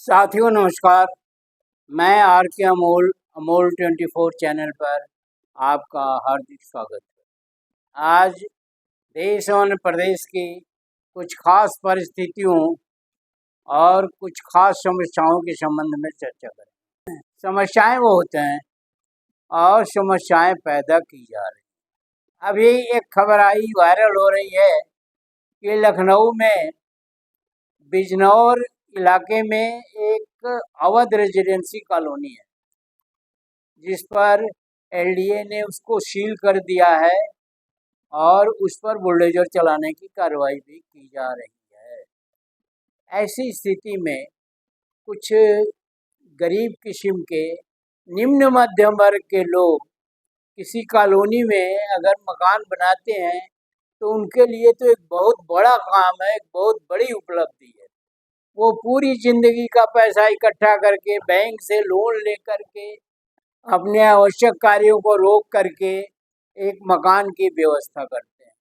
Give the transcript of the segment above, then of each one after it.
साथियों नमस्कार। मैं आर के अमोल अमोल 24 चैनल पर आपका हार्दिक स्वागत है। आज देश और प्रदेश की कुछ खास परिस्थितियों और कुछ खास समस्याओं के संबंध में चर्चा करें। समस्याएं वो होते हैं और समस्याएं पैदा की जा रही हैं। अभी एक खबर आई, वायरल हो रही है कि लखनऊ में बिजनौर इलाके में एक अवध रेजिडेंसी कॉलोनी है, जिस पर एलडीए ने उसको सील कर दिया है और उस पर बुलडोजर चलाने की कार्रवाई भी की जा रही है। ऐसी स्थिति में कुछ गरीब किस्म के निम्न मध्यम वर्ग के लोग किसी कॉलोनी में अगर मकान बनाते हैं तो उनके लिए तो एक बहुत बड़ा काम है, एक बहुत बड़ी उपलब्धि है। वो पूरी जिंदगी का पैसा इकट्ठा करके बैंक से लोन लेकर के अपने आवश्यक कार्यों को रोक करके एक मकान की व्यवस्था करते हैं,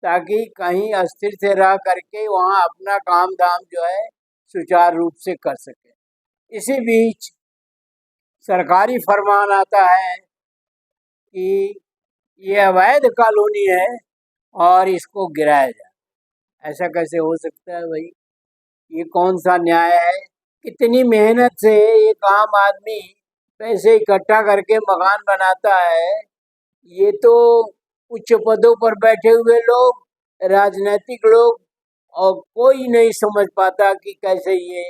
ताकि कहीं अस्थिर से रह करके वहाँ अपना काम धाम जो है सुचारू रूप से कर सके। इसी बीच सरकारी फरमान आता है कि ये अवैध कॉलोनी है और इसको गिराया जाए। ऐसा कैसे हो सकता है भाई? ये कौन सा न्याय है? कितनी मेहनत से एक आम आदमी पैसे इकट्ठा करके मकान बनाता है। ये तो उच्च पदों पर बैठे हुए लोग, राजनीतिक लोग, और कोई नहीं समझ पाता कि कैसे ये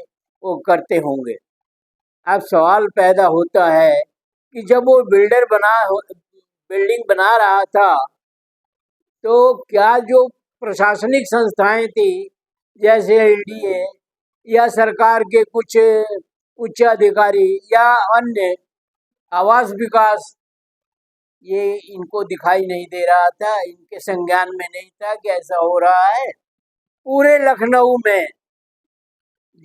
वो करते होंगे। अब सवाल पैदा होता है कि जब वो बिल्डिंग बना रहा था तो क्या जो प्रशासनिक संस्थाएं थी जैसे एलडीए या सरकार के कुछ उच्च अधिकारी या अन्य आवास विकास, ये इनको दिखाई नहीं दे रहा था, इनके संज्ञान में नहीं था कि ऐसा हो रहा है? पूरे लखनऊ में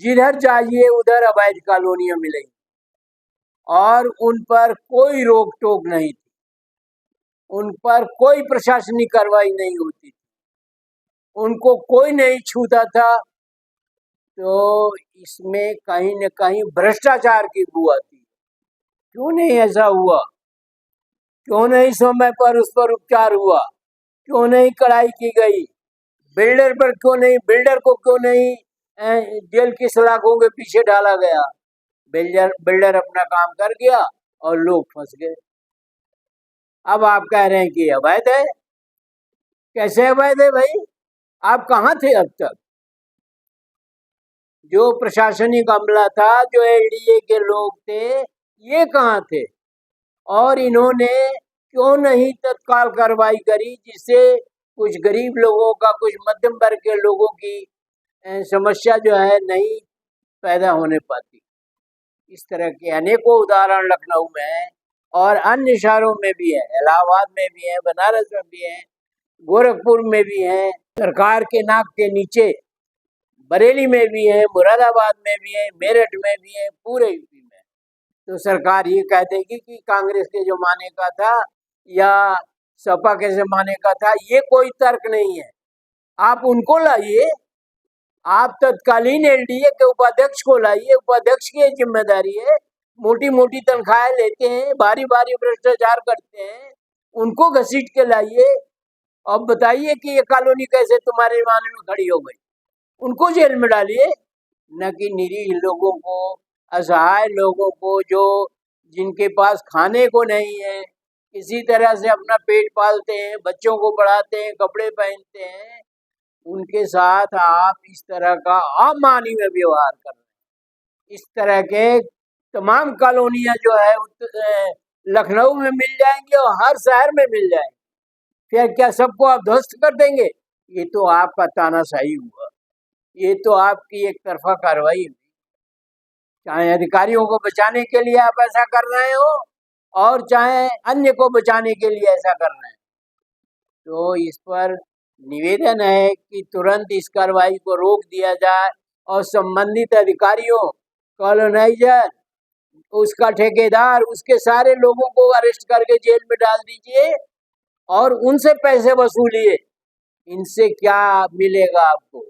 जिधर जाइए उधर अवैध कॉलोनियां मिलेंगी और उन पर कोई रोक टोक नहीं थी, उन पर कोई प्रशासनिक कार्रवाई नहीं होती थी, उनको कोई नहीं छूता था। तो इसमें कहीं न कहीं भ्रष्टाचार की बू आती है। क्यों नहीं ऐसा हुआ? क्यों नहीं समय पर उस पर उपचार हुआ? क्यों नहीं कड़ाई की गई? बिल्डर को क्यों नहीं जेल की सलाखों के पीछे डाला गया? बिल्डर अपना काम कर गया और लोग फंस गए। अब आप कह रहे हैं कि अवैध है। कैसे अवैध है भाई? आप कहाँ थे अब तक? जो प्रशासनिक अमला था, जो एलडीए के लोग थे, ये कहाँ थे? और इन्होंने क्यों नहीं तत्काल कार्रवाई करी, जिससे कुछ गरीब लोगों का, कुछ मध्यम वर्ग के लोगों की समस्या जो है नहीं पैदा होने पाती। इस तरह के अनेकों उदाहरण लखनऊ में है और अन्य शहरों में भी है, इलाहाबाद में भी है, बनारस में भी है, गोरखपुर में भी है, सरकार के नाक के नीचे बरेली में भी है, मुरादाबाद में भी है, मेरठ में भी है, पूरे यूपी में। तो सरकार ये कह देगी कि कांग्रेस के जमाने का था या सपा के जमाने का था, ये कोई तर्क नहीं है। आप उनको लाइए, आप तत्कालीन एलडीए के उपाध्यक्ष को लाइए, उपाध्यक्ष की जिम्मेदारी है। मोटी मोटी तनख्वाहें लेते हैं, बारी बारी भ्रष्टाचार करते हैं, उनको घसीट के लाइए और बताइए कि ये कॉलोनी कैसे तुम्हारे जमाने में खड़ी हो गई। उनको जेल में डालिए, न कि निरीह लोगों को, असहाय लोगों को, जो जिनके पास खाने को नहीं है, किसी तरह से अपना पेट पालते हैं, बच्चों को पढ़ाते हैं, कपड़े पहनते हैं, उनके साथ आप इस तरह का अमानवीय व्यवहार कर रहे हैं। इस तरह के तमाम कॉलोनियां जो है लखनऊ में मिल जाएंगी और हर शहर में मिल जाएंगी। फिर क्या सबको आप ध्वस्त कर देंगे? ये तो आपका तानाशाही हुआ, ये तो आपकी एक तरफा कार्रवाई हुई। चाहे अधिकारियों को बचाने के लिए आप ऐसा कर रहे हो और चाहे अन्य को बचाने के लिए ऐसा कर रहे हैं। तो इस पर निवेदन है कि तुरंत इस कार्रवाई को रोक दिया जाए और संबंधित अधिकारियों, कॉलोनाइजर, उसका ठेकेदार, उसके सारे लोगों को अरेस्ट करके जेल में डाल दीजिए और उनसे पैसे वसूलिए। इनसे क्या मिलेगा आपको?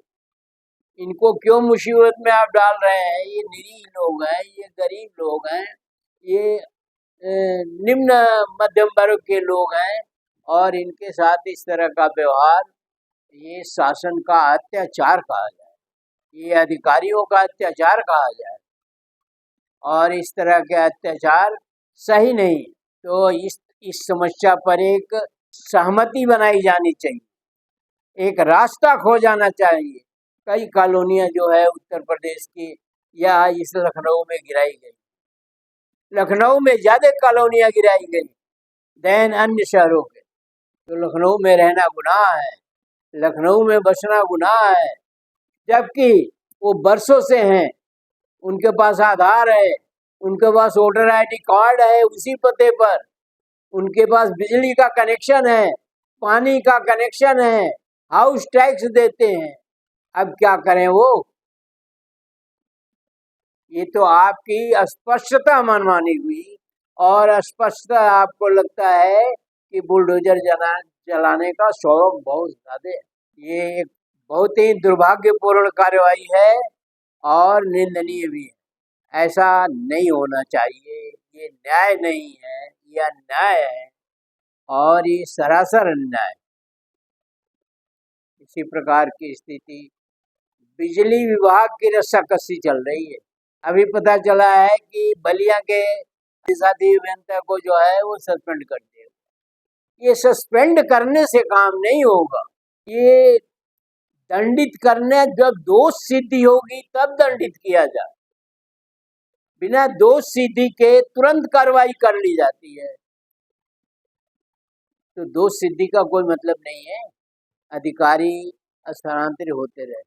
इनको क्यों मुसीबत में आप डाल रहे हैं? ये निरीह लोग हैं, ये गरीब लोग हैं, ये निम्न मध्यम वर्ग के लोग हैं, और इनके साथ इस तरह का व्यवहार, ये शासन का अत्याचार कहा जाए, ये अधिकारियों का अत्याचार कहा जाए, और इस तरह के अत्याचार सही नहीं। तो इस समस्या पर एक सहमति बनाई जानी चाहिए, एक रास्ता खो जाना चाहिए। कई कॉलोनियां जो है उत्तर प्रदेश की या इस लखनऊ में गिराई गई, लखनऊ में ज़्यादा कॉलोनियां गिराई गई दैन अन्य शहरों के। तो लखनऊ में रहना गुनाह है, लखनऊ में बसना गुनाह है, जबकि वो बरसों से हैं, उनके पास आधार है, उनके पास वोटर आईडी कार्ड है उसी पते पर, उनके पास बिजली का कनेक्शन है, पानी का कनेक्शन है, हाउस टैक्स देते हैं। अब क्या करें वो? ये तो आपकी अस्पष्टता मनमानी हुई, और अस्पष्टता आपको लगता है कि बुलडोजर चलाने का शौक बहुत ज़्यादा है। ये एक बहुत ही दुर्भाग्यपूर्ण कार्रवाई है और निंदनीय भी है। ऐसा नहीं होना चाहिए, ये न्याय नहीं है, यह अन्याय है, और ये सरासर अन्याय। इसी प्रकार की स्थिति बिजली विभाग की रस्साकसी चल रही है। अभी पता चला है कि बलिया के साथी अभियंता को जो है वो सस्पेंड कर दिया। ये सस्पेंड करने से काम नहीं होगा, ये दंडित करने, जब दोष सिद्धि होगी तब दंडित किया जाए। बिना दोष सिद्धि के तुरंत कार्रवाई कर ली जाती है, तो दोष सिद्धि का कोई मतलब नहीं है। अधिकारी स्थानांतरित होते रहते,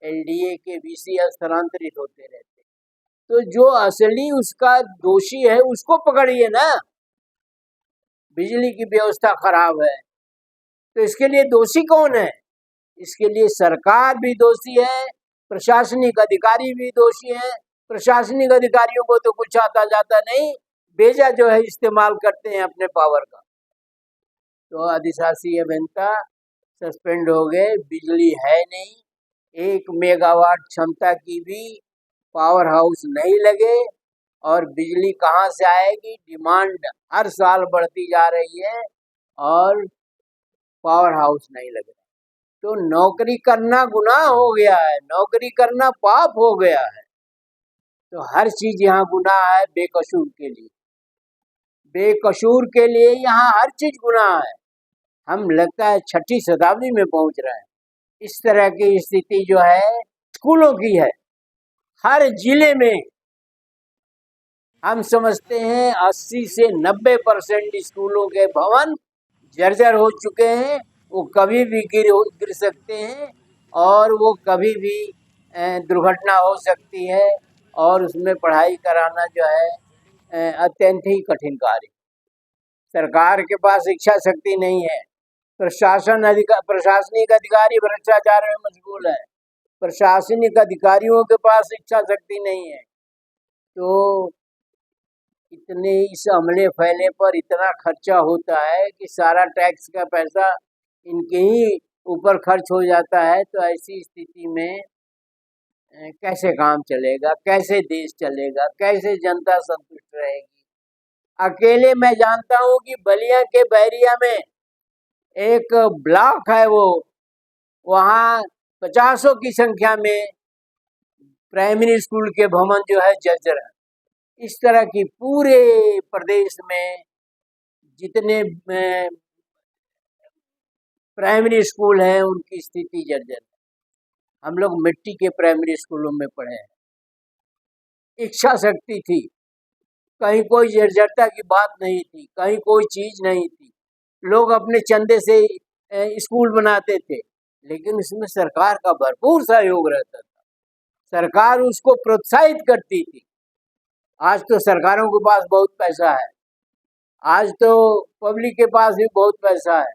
एलडीए के वीसी स्थानांतरित होते रहते, तो जो असली उसका दोषी है उसको पकड़िए ना। बिजली की व्यवस्था खराब है तो इसके लिए दोषी कौन है? इसके लिए सरकार भी दोषी है, प्रशासनिक अधिकारी भी दोषी है। प्रशासनिक अधिकारियों को तो कुछ आता जाता नहीं, बेजा जो है इस्तेमाल करते हैं अपने पावर का। तो अधिशासी अभियंता सस्पेंड हो गए, बिजली है नहीं, 1 मेगावाट क्षमता की भी पावर हाउस नहीं लगे, और बिजली कहाँ से आएगी? डिमांड हर साल बढ़ती जा रही है और पावर हाउस नहीं लग रहा। तो नौकरी करना गुनाह हो गया है, नौकरी करना पाप हो गया है। तो हर चीज यहाँ गुनाह है बेकसूर के लिए, बेकसूर के लिए यहाँ हर चीज गुनाह है। हम लगता है 6ठी शताब्दी में पहुंच रहे हैं। इस तरह की स्थिति जो है स्कूलों की है, हर जिले में हम समझते हैं 80 से 90% स्कूलों के भवन जर्जर हो चुके हैं। वो कभी भी गिर सकते हैं, और वो कभी भी दुर्घटना हो सकती है, और उसमें पढ़ाई कराना जो है अत्यंत ही कठिन कार्य। सरकार के पास इच्छा शक्ति नहीं है, प्रशासनिक अधिकारी भ्रष्टाचार में मशगूल है, प्रशासनिक अधिकारियों के पास इच्छा शक्ति नहीं है। तो इतने इस अमले फैले पर इतना खर्चा होता है कि सारा टैक्स का पैसा इनके ही ऊपर खर्च हो जाता है। तो ऐसी स्थिति में कैसे काम चलेगा, कैसे देश चलेगा, कैसे जनता संतुष्ट रहेगी? अकेले मैं जानता हूँ कि बलिया के बैरिया में एक ब्लॉक है, वो वहाँ 50 की संख्या में प्राइमरी स्कूल के भवन जो है जर्जर है। इस तरह की पूरे प्रदेश में जितने प्राइमरी स्कूल हैं उनकी स्थिति जर्जर है। हम लोग मिट्टी के प्राइमरी स्कूलों में पढ़े हैं, इच्छा शक्ति थी, कहीं कोई जर्जरता की बात नहीं थी, कहीं कोई चीज नहीं थी। लोग अपने चंदे से स्कूल बनाते थे, लेकिन उसमें सरकार का भरपूर सहयोग रहता था, सरकार उसको प्रोत्साहित करती थी। आज तो सरकारों के पास बहुत पैसा है, आज तो पब्लिक के पास भी बहुत पैसा है,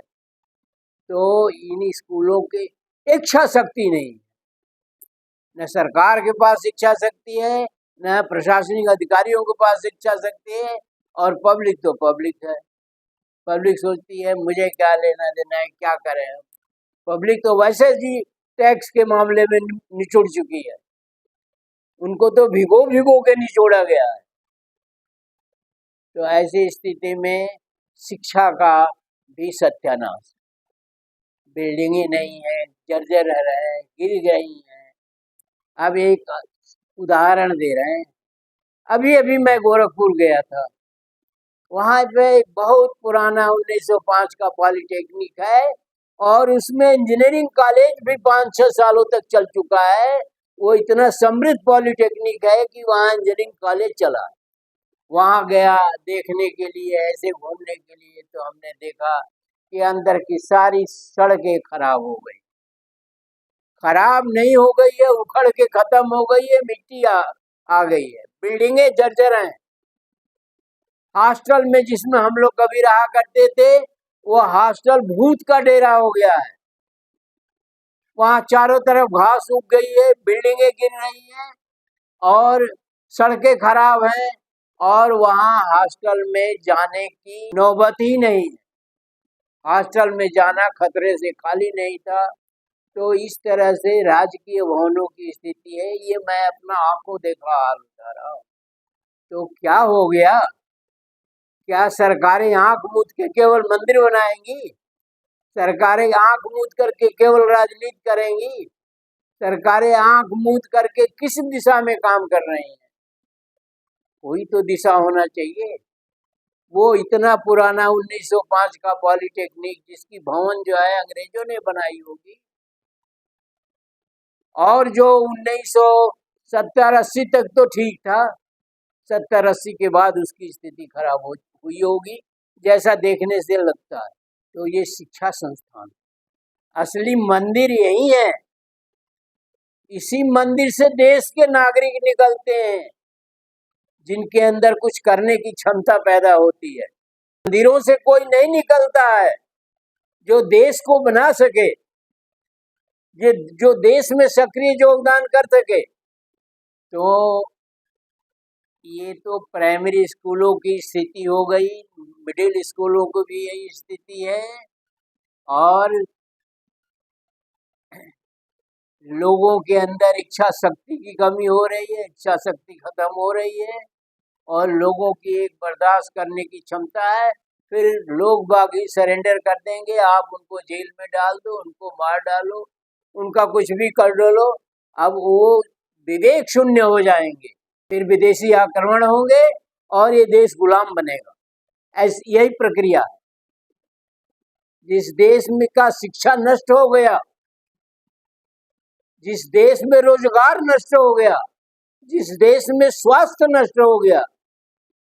तो इन स्कूलों की इच्छा शक्ति नहीं, न सरकार के पास इच्छा शक्ति है, न प्रशासनिक अधिकारियों के पास इच्छा शक्ति है, और पब्लिक तो पब्लिक है। पब्लिक सोचती है मुझे क्या लेना देना है, क्या करें हम। पब्लिक तो वैसे जी टैक्स के मामले में निचोड़ चुकी है। उनको तो भिगो भिगो के निचोड़ा गया है। तो ऐसी स्थिति में शिक्षा का भी सत्यानाश, बिल्डिंगें नहीं है, जर्जर है, गिर गई हैं। अब एक उदाहरण दे रहे हैं, अभी अभी मैं गोरखपुर गया था, वहाँ पे एक बहुत पुराना 1905 का पॉलिटेक्निक है और उसमें इंजीनियरिंग कॉलेज भी 5-6 सालों तक चल चुका है। वो इतना समृद्ध पॉलिटेक्निक है कि वहाँ इंजीनियरिंग कॉलेज चला। वहाँ गया देखने के लिए, ऐसे घूमने के लिए, तो हमने देखा कि अंदर की सारी सड़कें खराब हो गई। खराब नहीं हो गई है, उखड़ के खत्म हो गई है, मिट्टी आ गई है, बिल्डिंगें जर्जर हैं। हॉस्टल में जिसमें हम लोग कभी रहा करते थे, वो हॉस्टल भूत का डेरा हो गया है। वहाँ चारों तरफ घास उग गई है, बिल्डिंगें गिर रही हैं और सड़कें खराब हैं और वहाँ हॉस्टल में जाने की नौबत ही नहीं है। हॉस्टल में जाना खतरे से खाली नहीं था। तो इस तरह से राजकीय भवनों की स्थिति है, ये मैं अपना आंखों देखा हाल बता रहा हूँ। तो क्या हो गया? क्या सरकारें आंख मूंद के केवल मंदिर बनाएंगी? सरकारें आंख मूंद करके केवल राजनीति करेंगी? सरकारें आंख मूंद करके किस दिशा में काम कर रही हैं? कोई तो दिशा होना चाहिए। वो इतना पुराना 1905 का पॉलिटेक्निक, जिसकी भवन जो है अंग्रेजों ने बनाई होगी, और जो 1970-80 तक तो ठीक था, 70-80 के बाद उसकी स्थिति खराब हुई होगी, जैसा देखने से लगता है। तो ये शिक्षा संस्थान, असली मंदिर यही है। इसी मंदिर से देश के नागरिक निकलते हैं, जिनके अंदर कुछ करने की क्षमता पैदा होती है। मंदिरों से कोई नहीं निकलता है जो देश को बना सके, जो देश में सक्रिय योगदान कर सके। तो ये तो प्राइमरी स्कूलों की स्थिति हो गई, मिडिल स्कूलों को भी यही स्थिति है, और लोगों के अंदर इच्छा शक्ति की कमी हो रही है, इच्छा शक्ति खत्म हो रही है और लोगों की एक बर्दाश्त करने की क्षमता है। फिर लोग बागी सरेंडर कर देंगे, आप उनको जेल में डाल दो, उनको मार डालो, उनका कुछ भी कर डालो, अब वो विवेक शून्य हो जाएंगे। फिर विदेशी आक्रमण होंगे और ये देश गुलाम बनेगा। ऐसी यही प्रक्रिया है। जिस देश में का शिक्षा नष्ट हो गया, जिस देश में रोजगार नष्ट हो गया, जिस देश में स्वास्थ्य नष्ट हो गया,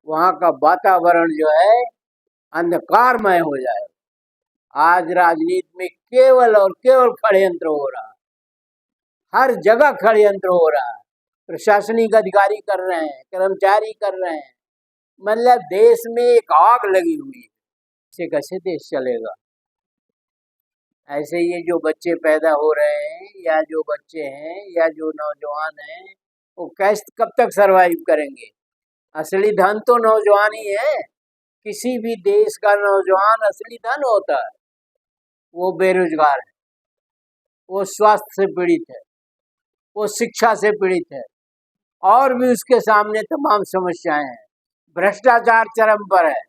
वहाँ का वातावरण जो है अंधकारमय हो जाएगा। आज राजनीति में केवल और केवल षड्यंत्र हो रहा है, हर जगह षड्यंत्र हो रहा है। प्रशासनिक अधिकारी कर रहे हैं, कर्मचारी कर रहे हैं, मतलब देश में एक आग लगी हुई है। इसे कैसे देश चलेगा? ऐसे ये जो बच्चे पैदा हो रहे हैं, या जो बच्चे हैं, या जो नौजवान हैं, वो कैसे कब तक सरवाइव करेंगे? असली धन तो नौजवान ही है। किसी भी देश का नौजवान असली धन होता है। वो बेरोजगार है, वो स्वास्थ्य से पीड़ित है, वो शिक्षा से पीड़ित है, और भी उसके सामने तमाम समस्याएं हैं। भ्रष्टाचार चरम पर है।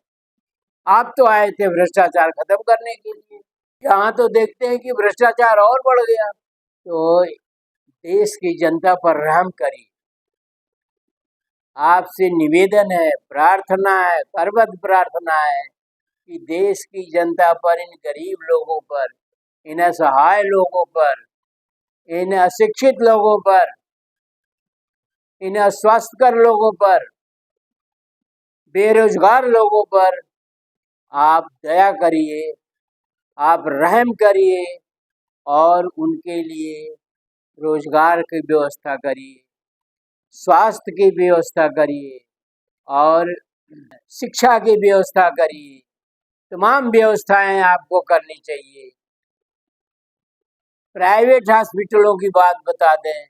आप तो आए थे भ्रष्टाचार खत्म करने के लिए, यहाँ तो देखते हैं कि भ्रष्टाचार और बढ़ गया। तो देश की जनता पर रहम करिए। आपसे निवेदन है, प्रार्थना है, करबद्ध प्रार्थना है कि देश की जनता पर, इन गरीब लोगों पर, इन असहाय लोगों पर, इन अशिक्षित लोगों पर, इन अस्वास्थ्यकर लोगों पर, बेरोजगार लोगों पर आप दया करिए, आप रहम करिए और उनके लिए रोजगार की व्यवस्था करिए, स्वास्थ्य की व्यवस्था करिए और शिक्षा की व्यवस्था करिए। तमाम व्यवस्थाएं आपको करनी चाहिए। प्राइवेट हॉस्पिटलों की बात बता दें,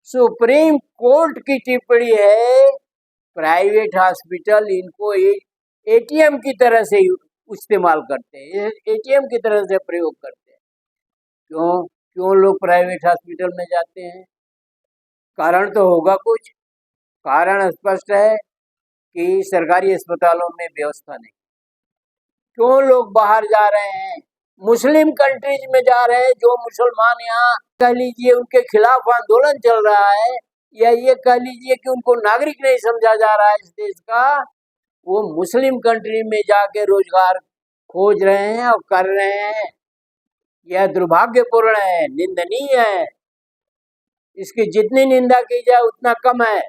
सुप्रीम कोर्ट की टिप्पणी है, प्राइवेट हॉस्पिटल इनको एटीएम की तरह से इस्तेमाल करते हैं, एटीएम की तरह से प्रयोग करते हैं। क्यों? क्यों लोग प्राइवेट हॉस्पिटल में जाते हैं? कारण तो होगा कुछ। कारण स्पष्ट है कि सरकारी अस्पतालों में व्यवस्था नहीं। क्यों लोग बाहर जा रहे हैं? मुस्लिम कंट्रीज में जा रहे हैं। जो मुसलमान यहाँ कह लीजिए उनके खिलाफ आंदोलन चल रहा है, या ये कह लीजिए कि उनको नागरिक नहीं समझा जा रहा है इस देश का, वो मुस्लिम कंट्री में जाके रोजगार खोज रहे हैं और कर रहे हैं। यह दुर्भाग्यपूर्ण है, निंदनीय है। इसकी जितनी निंदा की जाए उतना कम है।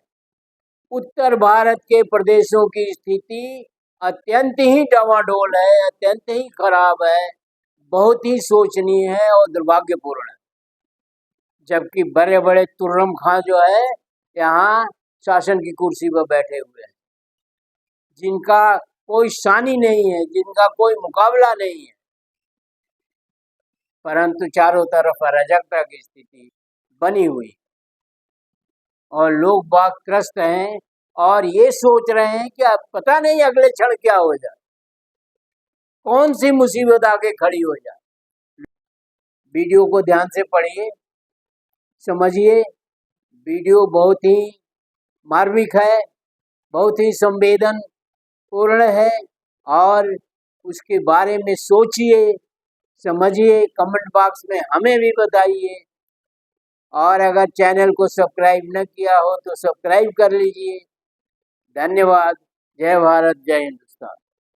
उत्तर भारत के प्रदेशों की स्थिति अत्यंत ही डावाडोल है, अत्यंत ही खराब है, बहुत ही शोचनीय है और दुर्भाग्यपूर्ण है। जबकि बड़े बड़े तुर्रम खां जो है यहाँ शासन की कुर्सी पर बैठे हुए हैं, जिनका कोई शानी नहीं है, जिनका कोई मुकाबला नहीं है, परंतु चारों तरफ अराजकता की स्थिति बनी हुई और लोग बाग त्रस्त हैं और ये सोच रहे हैं कि अब पता नहीं अगले क्षण क्या हो जाए, कौन सी मुसीबत आके खड़ी हो जाए। वीडियो को ध्यान से पढ़िए, समझिए। वीडियो बहुत ही मार्मिक है, बहुत ही संवेदनपूर्ण है और उसके बारे में सोचिए, समझिए। कमेंट बॉक्स में हमें भी बताइए और अगर चैनल को सब्सक्राइब न किया हो तो सब्सक्राइब कर लीजिए। धन्यवाद। जय भारत, जय हिंद।